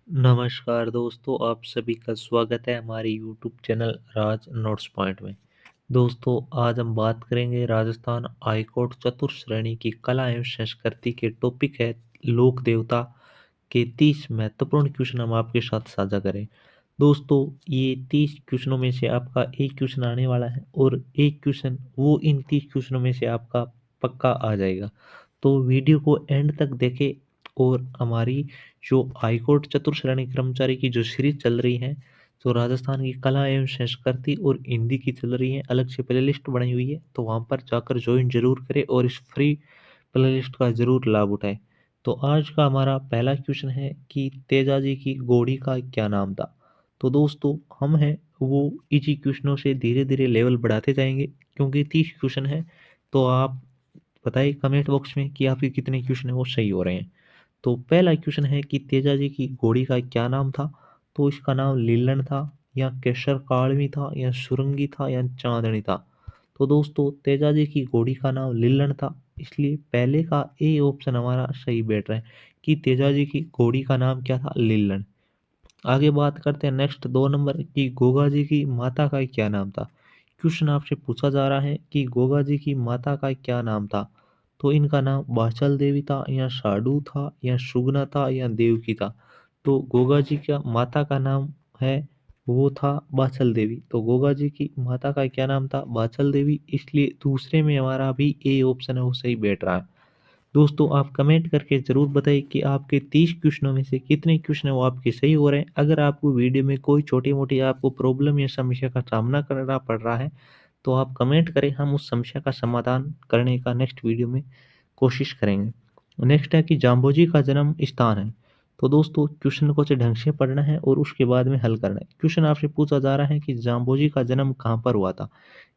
नमस्कार दोस्तों, आप सभी का स्वागत है हमारे यूट्यूब चैनल राज नोट्स पॉइंट में। दोस्तों, आज हम बात करेंगे राजस्थान हाईकोर्ट चतुर्श्रेणी की कला एवं संस्कृति के टॉपिक है लोक देवता के 30 महत्वपूर्ण क्वेश्चन हम आपके साथ साझा करें। दोस्तों, ये 30 क्वेश्चनों में से आपका एक क्वेश्चन आने वाला है और एक क्वेश्चन वो इन 30 क्वेश्चनों में से आपका पक्का आ जाएगा। तो वीडियो को एंड तक देखें और हमारी जो हाईकोर्ट चतुर्श्रेणी कर्मचारी की जो सीरीज चल रही है, जो राजस्थान की कला एवं संस्कृति और हिंदी की चल रही है, अलग से प्ले लिस्ट बनाई हुई है, तो वहाँ पर जाकर ज्वाइन जरूर करें और इस फ्री प्ले लिस्ट का जरूर लाभ उठाएं। तो आज का हमारा पहला क्वेश्चन है कि तेजाजी की घोड़ी का क्या नाम था। तो दोस्तों, हम हैं वो इजी क्वेश्चनों से धीरे धीरे लेवल बढ़ाते जाएंगे, क्योंकि 30 क्वेश्चन है। तो आप बताइए कमेंट बॉक्स में कि आपके कितने क्वेश्चन है वो सही हो रहे हैं। तो पहला क्वेश्चन है कि तेजाजी की घोड़ी का क्या नाम था। तो इसका नाम लीलन था, या केसर कालवी था, या सुरंगी था, या चांदनी था। तो दोस्तों, तेजाजी की घोड़ी का नाम लीलन था, इसलिए पहले का ए ऑप्शन हमारा सही बैठ रहा है कि तेजाजी की घोड़ी का नाम क्या था, लीलन। आगे बात करते हैं नेक्स्ट 2 नंबर की गोगा जी की माता का क्या नाम था। क्वेश्चन आपसे पूछा जा रहा है कि गोगा जी की माता का क्या नाम था। तो इनका नाम बाचल देवी था, या साडू था, या सुगना था, या देवकी था। तो गोगा जी का माता का नाम है वो था बाचल देवी। तो गोगा जी की माता का क्या नाम था, बाचल देवी, इसलिए दूसरे में हमारा भी ए ऑप्शन है वो सही बैठ रहा है। दोस्तों, आप कमेंट करके ज़रूर बताइए कि आपके 30 क्वेश्चनों में से कितने क्वेश्चन है वो आपके सही हो रहे हैं। अगर आपको वीडियो में कोई छोटी मोटी आपको प्रॉब्लम या समस्या का सामना करना पड़ रहा है, तो आप कमेंट करें, हम उस समस्या का समाधान करने का नेक्स्ट वीडियो में कोशिश करेंगे। नेक्स्ट है कि जाम्बोजी का जन्म स्थान है। तो दोस्तों, क्वेश्चन को ढंग से पढ़ना है और उसके बाद में हल करना है। क्वेश्चन आपसे पूछा जा रहा है कि जाम्बोजी का जन्म कहाँ पर हुआ था।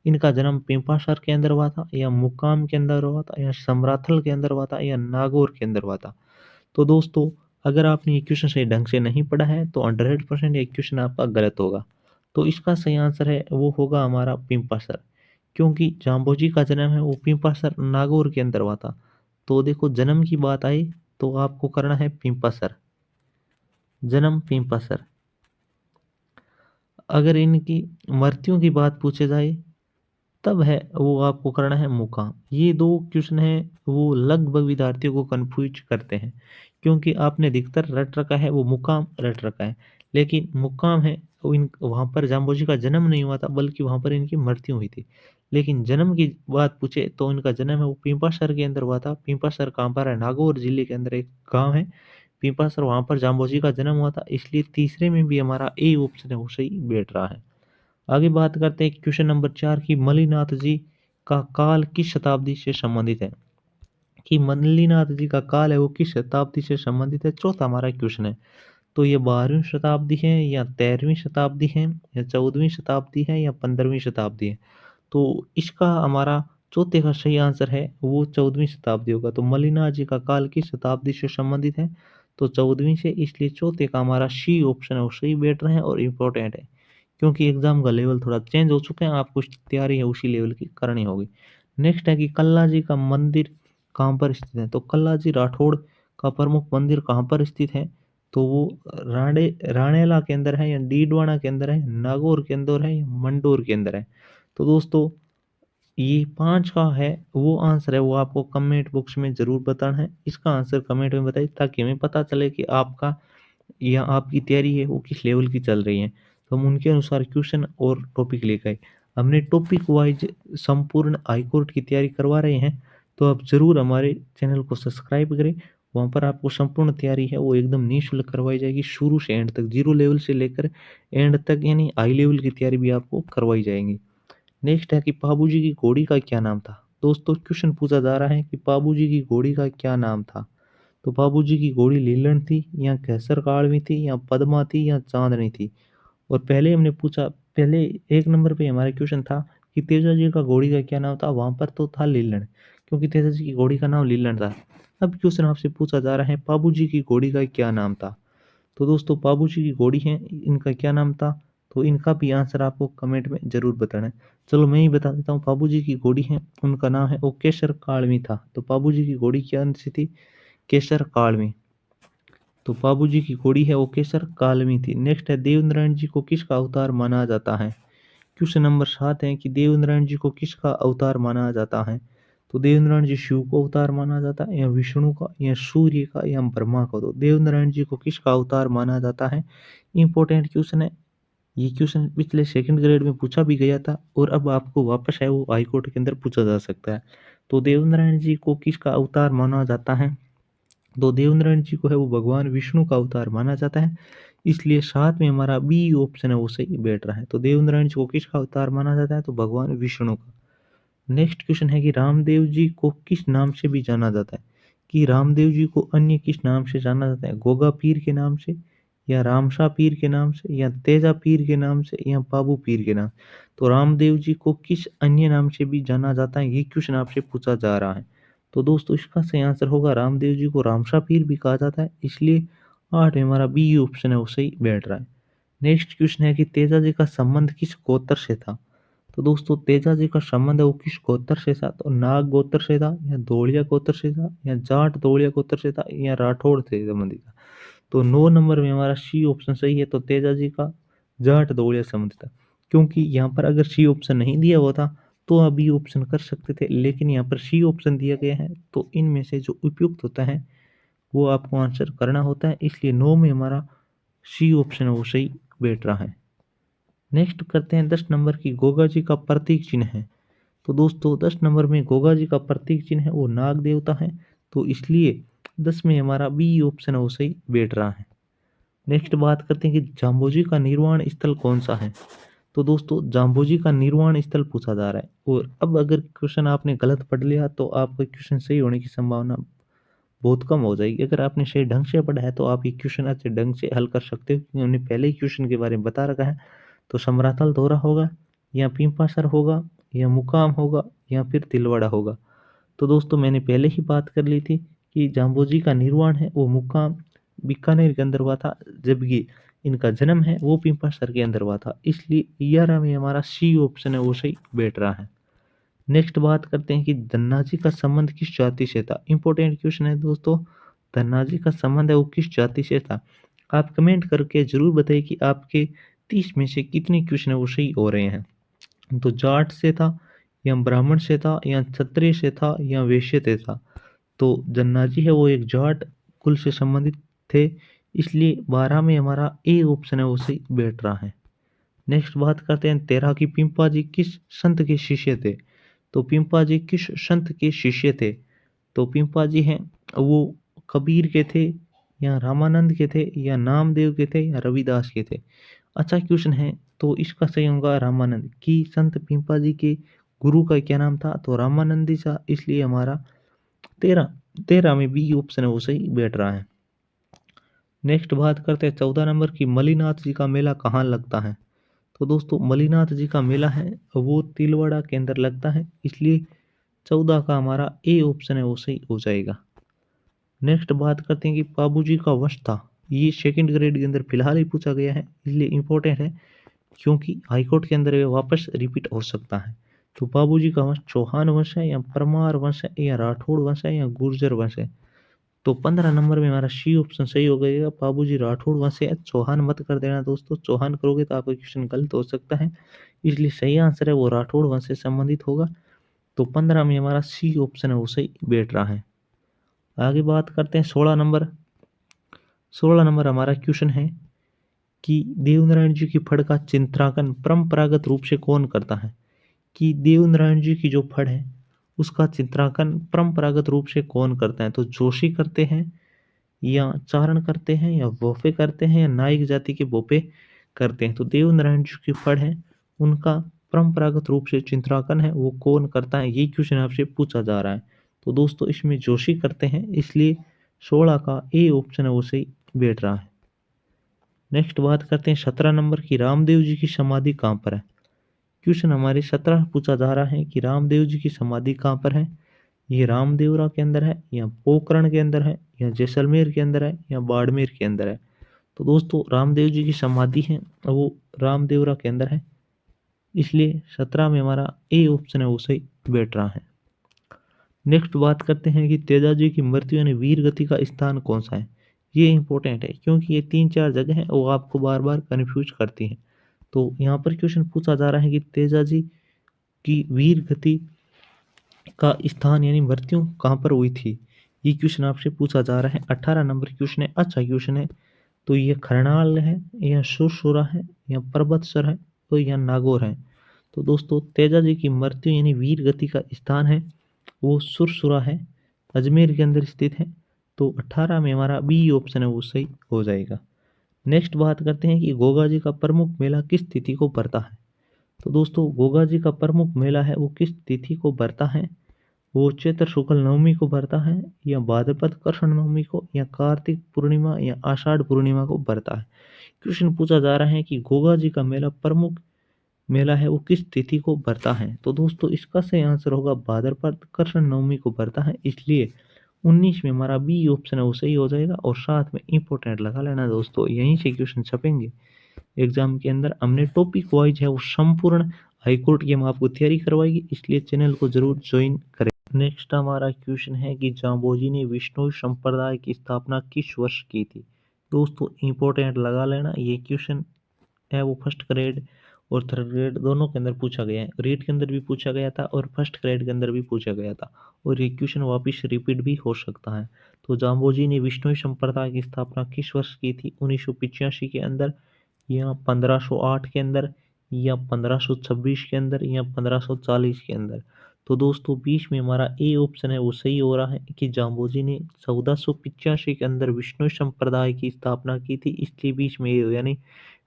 इनका जन्म पिंपाशर के अंदर हुआ था, या मुक्काम के अंदर हुआ था, या समराथल के अंदर हुआ था, या नागौर के अंदर हुआ था। तो दोस्तों, अगर आपने ये क्वेश्चन सही ढंग से नहीं पढ़ा है तो 100% ये क्वेश्चन आपका गलत होगा। तो इसका सही आंसर है वो होगा हमारा पिंपासर, क्योंकि जाम्बोजी का जन्म है वो पिंपासर नागौर के अंदर हुआ था। तो देखो, जन्म की बात आई तो आपको करना है पिंपासर, जन्म पिंपासर। अगर इनकी मृत्यु की बात पूछे जाए तब है वो आपको करना है मुकाम। ये दो क्वेश्चन है वो लगभग विद्यार्थियों को कंफ्यूज करते हैं, क्योंकि आपने अधिकतर रट रखा है वो मुकाम रट रखा है, लेकिन मुकाम है वो इन वहाँ पर जाम्बोजी का जन्म नहीं हुआ था, बल्कि वहाँ पर इनकी मृत्यु हुई थी। लेकिन जन्म की बात पूछे तो इनका जन्म है वो पिंपासर के अंदर हुआ था। पिंपासर कहाँ पर है, नागौर जिले के अंदर एक गाँव है पिंपासर, वहाँ पर जाम्बोजी का जन्म हुआ था, इसलिए तीसरे में भी हमारा ए ऑप्शन है वो सही बैठ रहा है। आगे बात करते हैं क्वेश्चन नंबर 4 की मल्लिनाथ जी का काल किस शताब्दी से संबंधित है। कि मल्लिनाथ जी का काल है वो किस शताब्दी से संबंधित है, चौथा हमारा क्वेश्चन है। तो ये 12वीं शताब्दी है, या 13वीं शताब्दी है, या 14वीं शताब्दी है, या 15वीं शताब्दी है। तो इसका हमारा चौथे का सही आंसर है वो 14वीं शताब्दी होगा। तो मल्लिनाथ जी का काल किस शताब्दी से संबंधित है, तो 14वीं से, इसलिए चौथे का हमारा सी ऑप्शन है वो सही बैठ रहे हैं और इम्पोर्टेंट है, क्योंकि एग्जाम का लेवल थोड़ा चेंज हो चुका है, आपको तैयारी है उसी लेवल की करनी होगी। नेक्स्ट है कि कल्ला जी का मंदिर कहाँ पर स्थित है। तो कल्ला जी राठौड़ का प्रमुख मंदिर कहाँ पर स्थित है, तो वो राणेला के अंदर है, या डीडवाना के अंदर है, नागौर के अंदर है, या मंडोर के अंदर है। तो दोस्तों, ये 5 का है वो आंसर है वो आपको कमेंट बॉक्स में जरूर बताना है। इसका आंसर कमेंट में बताइए, ताकि हमें पता चले कि आपका या आपकी तैयारी है वो किस लेवल की चल रही है, तो हम उनके अनुसार क्वेश्चन और टॉपिक लेकर आए। हमने टॉपिक वाइज संपूर्ण हाईकोर्ट की तैयारी करवा रहे हैं, तो आप ज़रूर हमारे चैनल को सब्सक्राइब करें। वहाँ पर आपको संपूर्ण तैयारी है वो एकदम निःशुल्क करवाई जाएगी, शुरू से एंड तक, जीरो लेवल से लेकर एंड तक, यानी हाई लेवल की तैयारी भी आपको करवाई जाएगी। नेक्स्ट है कि बाबूजी की घोड़ी का क्या नाम था। दोस्तों, क्वेश्चन पूछा जा रहा है कि बाबूजी की घोड़ी का क्या नाम था। तो बाबूजी की घोड़ी लीलन थी, या कैसर कालवी थी, या पद्मा थी, या चांदनी थी। और पहले हमने पूछा, पहले 1 नंबर पे हमारा क्वेश्चन था कि तेजा जी का घोड़ी का क्या नाम था, वहां पर तो था लीलन, क्योंकि तेजा जी की घोड़ी का नाम लीलन था। अब क्वेश्चन आपसे पूछा जा रहा है बाबूजी की घोड़ी का क्या नाम था। तो दोस्तों, बाबूजी की घोड़ी है इनका क्या नाम था, तो इनका भी आंसर आपको कमेंट में जरूर बताना है। चलो मैं ही बता देता हूँ, बाबूजी की घोड़ी है उनका नाम है वो केसर कालवी था। तो बाबूजी की घोड़ी क्या सी थी, केसर कालवी। तो बाबू जी की घोड़ी है वो केसर कालमी थी। नेक्स्ट है देव नारायण जी को किसका अवतार माना जाता है। क्वेश्चन नंबर 7 है कि देव नारायण जी को किसका अवतार माना जाता है। तो देव नारायण जी शिव को अवतार माना जाता है, या विष्णु का, या सूर्य का, या ब्रह्मा का। तो देव नारायण जी को किसका अवतार माना जाता है। इंपॉर्टेंट क्वेश्चन है। ये क्वेश्चन पिछले सेकंड ग्रेड में पूछा भी गया था और अब आपको वापस है वो हाई कोर्ट के अंदर पूछा जा सकता है। तो देव नारायण जी को किसका अवतार माना जाता है। तो देव नारायण जी को है वो भगवान विष्णु का अवतार माना जाता है। इसलिए साथ में हमारा बी ऑप्शन है वो सही बैठ रहा है। तो देव नारायण जी को किसका अवतार माना जाता है। तो भगवान विष्णु का। नेक्स्ट क्वेश्चन है कि रामदेव जी को किस नाम से भी जाना जाता है। कि रामदेव जी को अन्य किस नाम से जाना जाता है। गोगा पीर के नाम से, या रामशाह पीर के नाम से, या तेजा पीर के नाम से, या बाबू पीर के नाम। तो रामदेव जी को किस अन्य नाम से भी जाना जाता है, ये क्वेश्चन आपसे पूछा जा रहा है। तो दोस्तों इसका सही आंसर होगा रामदेव जी को रामशाह पीर भी कहा जाता है। इसलिए 8 में हमारा बी ऑप्शन है वो सही बैठ रहा है। नेक्स्ट क्वेश्चन है कि तेजा जी का संबंध किस गोत्र से था। तो दोस्तों तेजा जी का संबंध है वो किस गोत्र से था। तो नाग गोत्र से था, या धोलिया गोत्र से था, या जाट धोलिया गोत्र से था, या राठौड़ से संबंधित था। तो 9 नंबर में हमारा सी ऑप्शन सही है। तो तेजा जी का जाट धोलिया संबंध था। क्योंकि यहाँ पर अगर सी ऑप्शन नहीं दिया हुआ था तो आप बी ऑप्शन कर सकते थे, लेकिन यहाँ पर सी ऑप्शन दिया गया है तो इनमें से जो उपयुक्त होता है वो आपको आंसर करना होता है। इसलिए 9 में हमारा सी ऑप्शन है वो सही बैठ रहा है। नेक्स्ट करते हैं 10 नंबर की गोगा जी का प्रतीक चिन्ह है। तो दोस्तों 10 नंबर में गोगा जी का प्रतीक चिन्ह है वो नाग देवता है। तो इसलिए 10 में हमारा बी ऑप्शन है वो सही बैठ रहा है। नेक्स्ट बात करते हैं कि जाम्बोजी का निर्वाण स्थल कौन सा है। तो दोस्तों जाम्बोजी का निर्वाण स्थल पूछा जा रहा है, और अब अगर क्वेश्चन आपने गलत पढ़ लिया तो आपका क्वेश्चन सही होने की संभावना बहुत कम हो जाएगी। अगर आपने सही ढंग से पढ़ा है तो आप ये क्वेश्चन अच्छे ढंग से हल कर सकते हो, क्योंकि हमने पहले ही क्वेश्चन के बारे में बता रखा है। तो समराथल दौरा होगा, या पिंपासर होगा, या मुकाम होगा, या फिर तिलवाड़ा होगा। तो दोस्तों मैंने पहले ही बात कर ली थी कि जाम्बोजी का निर्वाण है वो मुकाम बीकानेर के अंदर हुआ था, जबकि इनका जन्म है वो पिंपासर के अंदर हुआ था। इसलिए 11 में हमारा सी ऑप्शन है वो सही बैठ रहा है। नेक्स्ट बात करते हैं कि धन्नाजी का संबंध किस जाति से था। इंपॉर्टेंट क्वेश्चन है दोस्तों। धन्नाजी का संबंध है वो किस जाति से था। आप कमेंट करके जरूर बताइए कि आपके 30 में से कितने क्वेश्चन है वो सही हो रहे हैं। तो जाट से था, या ब्राह्मण से था, या क्षत्रिय से था, या वैश्य से था। तो जन्नाजी है वो एक जाट कुल से संबंधित थे। इसलिए 12 में हमारा ए ऑप्शन है वो सही बैठ रहा है। नेक्स्ट बात करते हैं 13 की पिंपा जी किस संत के शिष्य थे। तो पिंपा जी किस संत के शिष्य थे। तो पिंपा जी हैं वो कबीर के थे, या रामानंद के थे, या नामदेव के थे, या रविदास के थे। अच्छा क्वेश्चन है। तो इसका सही होगा रामानंद की। संत पिंपा जी के गुरु का क्या नाम था। तो रामानंदी सा। इसलिए हमारा 13 में बी ऑप्शन है वो सही बैठ रहा है। नेक्स्ट बात करते हैं 14 नंबर की मलिनाथ जी का मेला कहाँ लगता है। तो दोस्तों मलिनाथ जी का मेला है वो तिलवाड़ा के अंदर लगता है। इसलिए 14 का हमारा ए ऑप्शन है वो सही हो जाएगा। नेक्स्ट बात करते हैं कि बाबू जी का वंश था। ये सेकंड ग्रेड के अंदर फिलहाल ही पूछा गया है, इसलिए इंपॉर्टेंट है, क्योंकि हाईकोर्ट के अंदर ये वापस रिपीट हो सकता है। तो बाबू जी का वंश चौहान वंश है, या परमार वंश है, या राठौड़ वंश है, या गुर्जर वंश है। तो 15 नंबर में हमारा सी ऑप्शन सही हो गएगा। बाबू जी राठौड़ वंश है। चौहान मत कर देना दोस्तों, चौहान करोगे तो आपका क्वेश्चन गलत हो सकता है। इसलिए सही आंसर है वो राठौड़ वंश से संबंधित होगा। तो 15 में हमारा सी ऑप्शन है वो सही बैठ रहा है। आगे बात करते हैं 16 नंबर। 16 नंबर हमारा क्वेश्चन है कि देवनारायण जी की फड़ का चित्रांकन परंपरागत रूप से कौन करता है। कि देवनारायण जी की जो फड़ है उसका चित्रांकन परंपरागत रूप से कौन करता है। तो जोशी करते हैं, या चारण करते हैं, या बोफे करते हैं, या नायक जाति के बोपे करते हैं। तो देवनारायण जी की फड़ है उनका परंपरागत रूप से चित्रांकन है वो कौन करता है, ये क्वेश्चन आपसे पूछा जा रहा है। तो दोस्तों इसमें जोशी करते हैं, इसलिए 16 का ए ऑप्शन है वो सही बैठ रहा है। नेक्स्ट बात करते हैं 17 नंबर की रामदेव जी की समाधि कहाँ पर है। क्वेश्चन हमारे 17 पूछा जा रहा है कि रामदेव जी की समाधि कहाँ पर है। ये रामदेवरा के अंदर है, या पोखरण के अंदर है, या जैसलमेर के अंदर है, या बाड़मेर के अंदर है। तो दोस्तों रामदेव जी की समाधि है वो रामदेवरा के अंदर है। इसलिए 17 में हमारा ए ऑप्शन है वो सही बैठ रहा है। नेक्स्ट बात करते हैं कि तेजा जी की मृत्यु यानी वीर गति का स्थान कौन सा है। ये इंपॉर्टेंट है क्योंकि ये 3-4 जगह हैं वो आपको बार बार कन्फ्यूज करती हैं। तो यहाँ पर क्वेश्चन पूछा जा रहा है कि तेजाजी की वीर गति का स्थान यानी मृत्यु कहाँ पर हुई थी, ये क्वेश्चन आपसे पूछा जा रहा है। 18 नंबर क्वेश्चन है, अच्छा क्वेश्चन है। तो ये खरनाल है या सुरसुरा है या पर्वतसर है तो या नागौर है। तो दोस्तों तेजाजी की मृत्यु यानी वीर गति का स्थान है वो सुरसुरा है, अजमेर के अंदर स्थित है। तो 18 में हमारा बी ऑप्शन है वो सही हो जाएगा। नेक्स्ट बात करते हैं कि गोगा जी का प्रमुख मेला किस तिथि को पड़ता है। तो दोस्तों गोगा जी का प्रमुख मेला है वो किस तिथि को पड़ता है, वो चैत्र शुक्ल नवमी को भरता है या भाद्रपद कृष्ण नवमी को या कार्तिक पूर्णिमा या आषाढ़ पूर्णिमा को भरता है। क्वेश्चन पूछा जा रहा है कि गोगा जी का मेला प्रमुख मेला है वो किस तिथि को भरता है। तो दोस्तों इसका सही आंसर होगा भाद्रपद कृष्ण नवमी को भरता है, इसलिए 19 में हमारा बी ऑप्शन है वो सही हो जाएगा। और साथ में इंपॉर्टेंट लगा लेना दोस्तों, यहीं से क्वेश्चन छपेंगे एग्जाम के अंदर। हमने टॉपिक वाइज है वो संपूर्ण हाईकोर्ट की हम आपको तैयारी करवाएगी, इसलिए चैनल को जरूर ज्वाइन करें। नेक्स्ट हमारा क्वेश्चन है कि जाम्बोजी ने विष्णु संप्रदाय की स्थापना किस वर्ष की थी। दोस्तों इंपॉर्टेंट लगा लेना, ये क्वेश्चन है वो फर्स्ट ग्रेड और थर्ड ग्रेड दोनों के अंदर पूछा गया है। रीट के अंदर भी पूछा गया था और फर्स्ट ग्रेड के अंदर भी पूछा गया था, और ये क्वेश्चन वापिस रिपीट भी हो सकता है। तो जाम्बोजी ने विष्णु संप्रदाय की स्थापना किस वर्ष की थी, 1985 के अंदर या 1508 के अंदर या 1526 के अंदर या 1540 के अंदर। तो दोस्तों बीच में हमारा ए ऑप्शन है वो सही हो रहा है कि जाम्बोजी ने 1485 के अंदर विष्णु संप्रदाय की स्थापना की थी, इसलिए बीच में यानी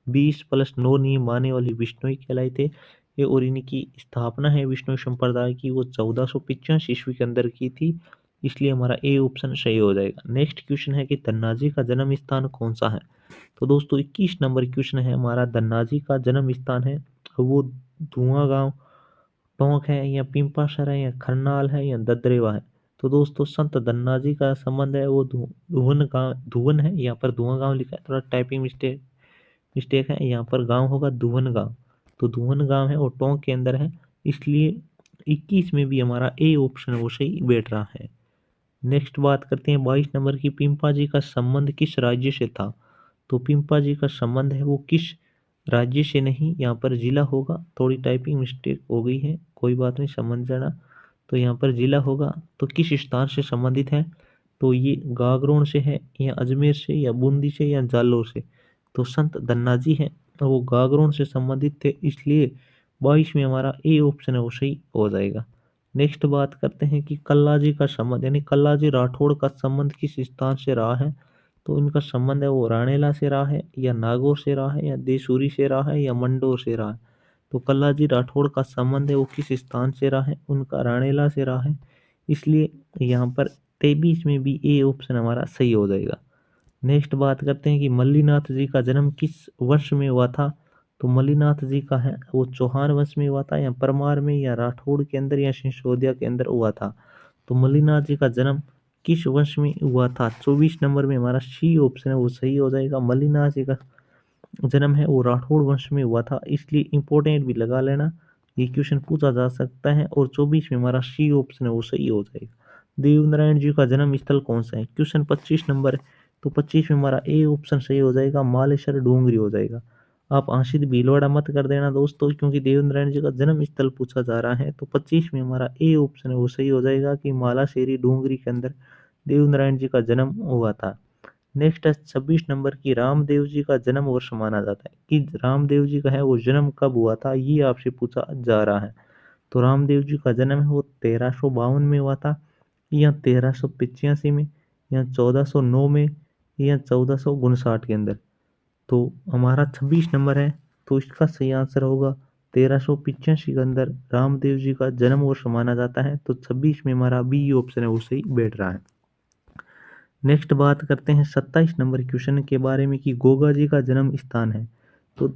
20+9 नियम माने वाली विष्णुई कहलाए थे ये, और इनकी स्थापना है विष्णु संप्रदाय की वो 1485 ईस्वी के अंदर की थी, इसलिए हमारा ए ऑप्शन सही हो जाएगा। नेक्स्ट क्वेश्चन है कि धन्नाजी का जन्म स्थान कौन सा है। तो दोस्तों 21 नंबर क्वेश्चन है हमारा, धन्नाजी का जन्म स्थान है वो धुआं गांव टोंक है या पिंपासर है या खरनाल है या ददरेवा है। तो दोस्तों संत धन्नाजी का संबंध है वो धुवन गांव धुवन है, यहाँ पर धुआं गांव लिखा है, थोड़ा टाइपिंग मिस्टेक है, यहाँ पर गांव होगा धुवन गांव। तो धुवन गांव है वो टोंक के अंदर है, इसलिए 21 में भी हमारा ए ऑप्शन वो सही बैठ रहा है। नेक्स्ट बात करते हैं 22 नंबर की, पिंपा जी का संबंध किस राज्य से था। तो पिंपा जी का संबंध है वो किस राज्य से नहीं, यहाँ पर जिला होगा, थोड़ी टाइपिंग मिस्टेक हो गई है, कोई बात नहीं समझ जाना। तो यहाँ पर जिला होगा, तो किस स्थान से संबंधित है, तो ये गागरोन से है या अजमेर से या बूंदी से या जालोर से। तो संत धन्नाजी है तो वो गागरोन से संबंधित थे, इसलिए 22 में हमारा ए ऑप्शन है वो सही हो जाएगा। नेक्स्ट बात करते हैं कि कल्लाजी का संबंध यानी कल्लाजी राठौड़ का संबंध किस स्थान से रहा है। तो इनका संबंध है वो राणेला से रहा है या नागौर से रहा है या देसूरी से रहा है या मंडोर से रहा है। तो कल्लाजी राठौड़ का संबंध है वो किस स्थान से रहा है, उनका राणेला से रहा है, इसलिए यहाँ पर 23 में भी ए ऑप्शन हमारा सही हो जाएगा। नेक्स्ट बात करते हैं कि मल्लीनाथ जी का जन्म किस वर्ष में हुआ था। तो मल्लीनाथ जी का है वो चौहान वंश में हुआ था या परमार में या राठौड़ के अंदर या सिसोदिया के अंदर हुआ था। तो मल्लीनाथ जी का जन्म किस वंश में हुआ था, 24 नंबर में हमारा सी ऑप्शन है वो सही हो जाएगा। मल्लीनाथ जी का जन्म है वो राठौड़ वंश में हुआ था, इसलिए इंपॉर्टेंट भी लगा लेना, ये क्वेश्चन पूछा जा सकता है। और 24 में हमारा सी ऑप्शन है वो सही हो जाएगा। देवनारायण जी का जन्म स्थल कौन सा है, क्वेश्चन 25 नंबर है, तो 25 में हमारा ए ऑप्शन सही हो जाएगा, मालेश्वर डूंगरी हो जाएगा। आप आंशिक भीलवाड़ा मत कर देना दोस्तों, क्योंकि देवनारायण जी का जन्म स्थल पूछा जा रहा है। तो 25 में हमारा ए ऑप्शन है वो सही हो जाएगा कि मालाशेरी डूंगरी के अंदर देवनारायण जी का जन्म हुआ था। नेक्स्ट है 26 नंबर की, रामदेव जी का जन्म वर्ष माना जाता है कि रामदेव जी का है वो जन्म कब हुआ था, ये आपसे पूछा जा रहा है। तो रामदेव जी का जन्म है वो 1352 में हुआ था या 1385 में या 1409 में या 1459 के अंदर। तो हमारा 26 नंबर है, तो इसका सही आंसर होगा 1385 के अंदर रामदेव जी का जन्म वर्ष माना जाता है। तो 26 में हमारा बी ऑप्शन है वो सही बैठ रहा है। नेक्स्ट बात करते हैं 27 नंबर क्वेश्चन के बारे में कि गोगा जी का जन्म स्थान है। तो